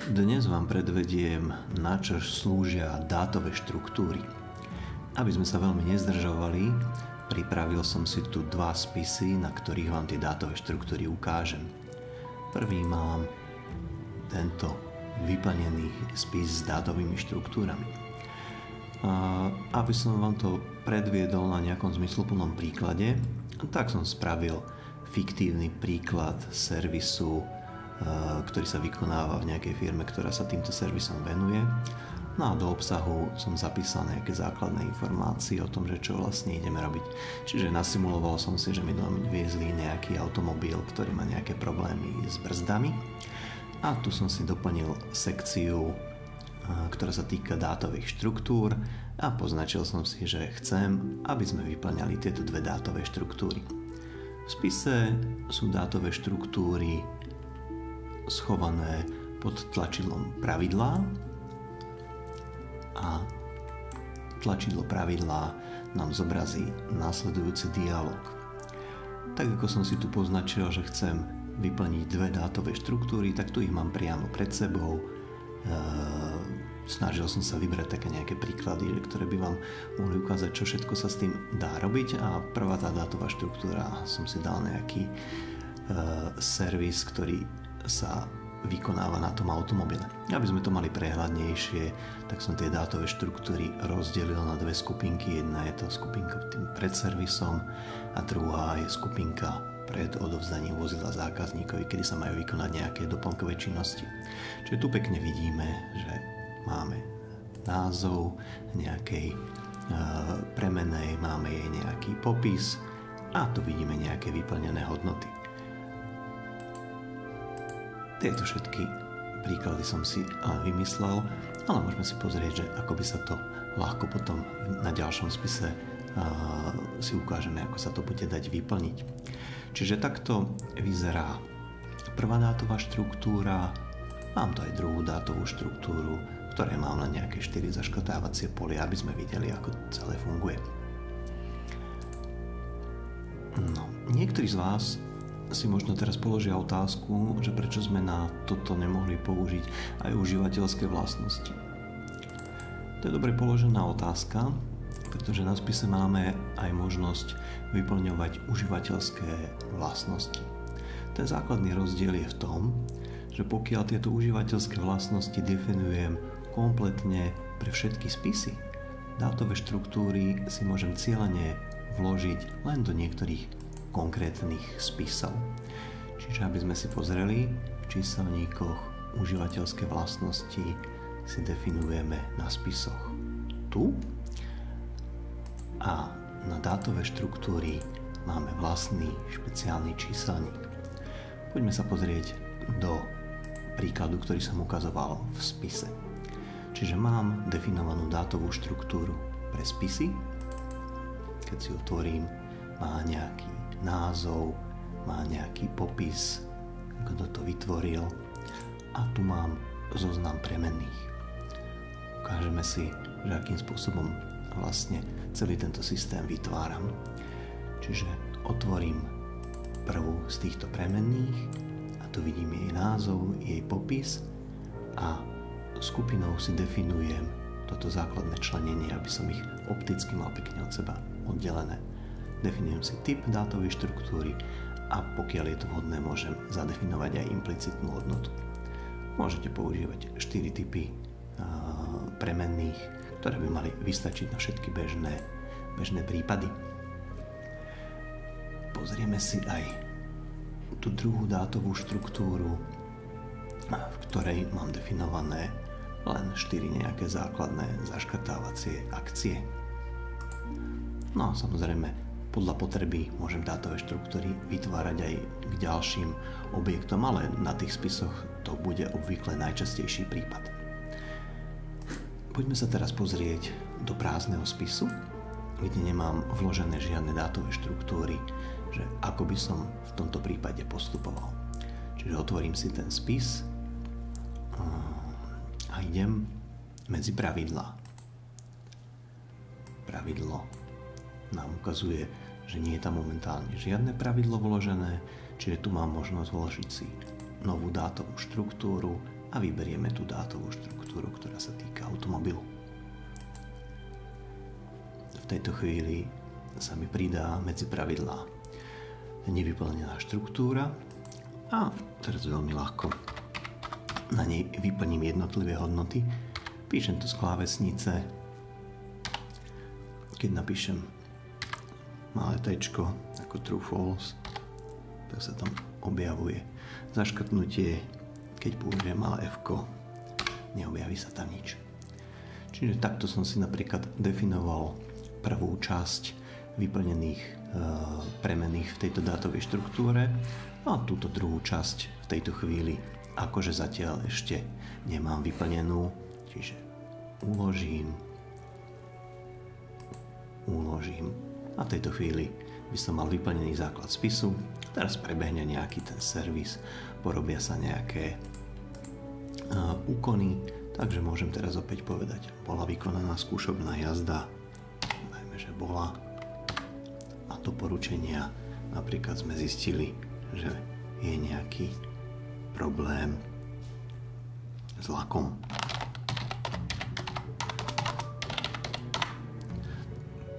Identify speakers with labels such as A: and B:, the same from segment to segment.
A: Dnes vám predvediem, na čo slúžia dátové štruktúry. Aby sme sa veľmi nezdržovali, pripravil som si tu dva spisy, na ktorých vám tie dátové štruktúry ukážem. Prvý mám tento vyplnený spis s dátovými štruktúrami. Aby som vám to predviedol na nejakom zmysluplnom príklade, tak som spravil fiktívny príklad servisu, ktorý sa vykonáva v nejakej firme, ktorá sa týmto servisom venuje. No a do obsahu som zapísal nejaké základné informácie o tom, že čo vlastne ideme robiť. Čiže nasimuloval som si, že mi viezli nejaký automobil, ktorý má nejaké problémy s brzdami. A tu som si doplnil sekciu, ktorá sa týka dátových štruktúr, a poznačil som si, že chcem, aby sme vyplňali tieto dve dátové štruktúry. V spise sú dátové štruktúry schované pod tlačidlom pravidlá a tlačidlo pravidlá nám zobrazí následujúci dialog. Tak ako som si tu poznačil, že chcem vyplniť dve dátové štruktúry, tak tu ich mám priamo pred sebou. Snažil som sa vybrať také nejaké príklady, ktoré by vám mohli ukázať, čo všetko sa s tým dá robiť, a prvá tá dátová štruktúra som si dal nejaký servis, ktorý sa vykonáva na tom automobile. Aby sme to mali prehľadnejšie, tak som tie dátové štruktúry rozdelil na dve skupinky. Jedna je to skupinka pred servisom a druhá je skupinka pred odovzdaním vozidla zákazníkovi, kedy sa majú vykonať nejaké doplnkové činnosti. Čiže tu pekne vidíme, že máme názov nejakej premennej, máme jej nejaký popis a tu vidíme nejaké vyplnené hodnoty. Tieto všetky príklady som si vymyslel, ale môžeme si pozrieť, že ako by sa to ľahko potom na ďalšom spise si ukážeme, ako sa to bude dať vyplniť. Čiže takto vyzerá prvá dátová štruktúra. Mám tu aj druhú dátovú štruktúru, ktoré mám len nejaké 4 zaškrtávacie polia, aby sme videli, ako celé funguje. No, niektorí z vás si možno teraz položia otázku, že prečo sme na toto nemohli použiť aj užívateľské vlastnosti. To je dobre položená otázka, pretože na spise máme aj možnosť vyplňovať užívateľské vlastnosti. Ten základný rozdiel je v tom, že pokiaľ tieto užívateľské vlastnosti definujem kompletne pre všetky spisy, dátové štruktúry si môžem cieľene vložiť len do niektorých konkrétnych spisov. Čiže aby sme si pozreli, v číselníkoch užívateľské vlastnosti si definujeme na spisoch tu, a na dátové štruktúry máme vlastný špeciálny číselník. Poďme sa pozrieť do príkladu, ktorý som ukazoval v spise. Čiže mám definovanú dátovú štruktúru pre spisy. Keď si otvorím, má nejaký názov, má nejaký popis, kto to vytvoril, a tu mám zoznam premenných. Ukážeme si, že akým spôsobom vlastne celý tento systém vytváram. Čiže otvorím prvú z týchto premenných a tu vidím jej názov, jej popis, a skupinou si definujem toto základné členenie, aby som ich opticky mal pekne od seba oddelené. Definujem si typ dátovej štruktúry a pokiaľ je to vhodné, môžem zadefinovať aj implicitnú hodnotu. Môžete používať 4 typy premenných, ktoré by mali vystačiť na všetky bežné prípady. Pozrieme si aj tú druhú dátovú štruktúru, v ktorej mám definované len 4 nejaké základné zaškrtávacie akcie. No a samozrejme, podľa potreby môžem dátové štruktúry vytvárať aj k ďalším objektom, ale na tých spisoch to bude obvykle najčastejší prípad. Poďme sa teraz pozrieť do prázdneho spisu, kde nemám vložené žiadne dátové štruktúry, že ako by som v tomto prípade postupoval. Čiže otvorím si ten spis a idem medzi pravidlá. Pravidlo nám ukazuje, že nie je tam momentálne žiadne pravidlo vložené, čiže tu mám možnosť vložiť si novú dátovú štruktúru a vyberieme tú dátovú štruktúru, ktorá sa týka automobilu. V tejto chvíli sa mi pridá medzi pravidlá nevyplnená štruktúra a teraz veľmi ľahko na nej vyplním jednotlivé hodnoty. Píšem to z klávesnice. Keď napíšem malé tečko ako true false, tak sa tam objavuje zaškrtnutie. Keď použijem malé f-ko, neobjaví sa tam nič. Čiže takto som si napríklad definoval prvú časť vyplnených premenných v tejto dátovej štruktúre a túto druhú časť v tejto chvíli akože zatiaľ ešte nemám vyplnenú, čiže uložím a v tejto chvíli by som mal vyplnený základ spisu. Teraz prebehne nejaký ten servis, porobia sa nejaké úkony, takže môžem teraz opäť povedať, bola vykonaná skúšobná jazda, dajme, že bola, a doporučenia, napríklad sme zistili, že je nejaký problém s lakom.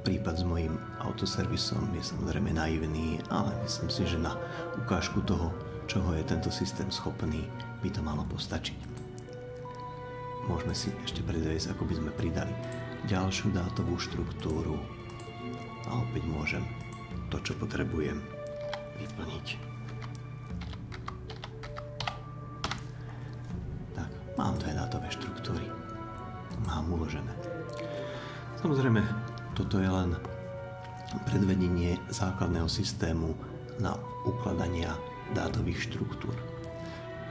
A: Prípad s mojím autoservisom je samozrejme naivný, ale myslím si, že na ukážku toho, čoho je tento systém schopný, by to malo postačiť. Môžeme si ešte predviesť, ako by sme pridali ďalšiu dátovú štruktúru a opäť môžem to, čo potrebujem, vyplniť. Tak, mám dve dátové štruktúry. Mám uložené. Samozrejme, toto je len predvedenie základného systému na ukladania dátových štruktúr.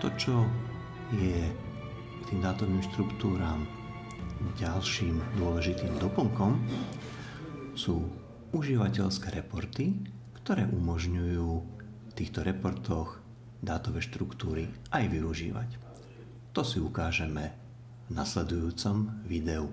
A: To, čo je k tým dátovým štruktúram ďalším dôležitým doplnkom, sú užívateľské reporty, ktoré umožňujú v týchto reportoch dátové štruktúry aj využívať. To si ukážeme v nasledujúcom videu.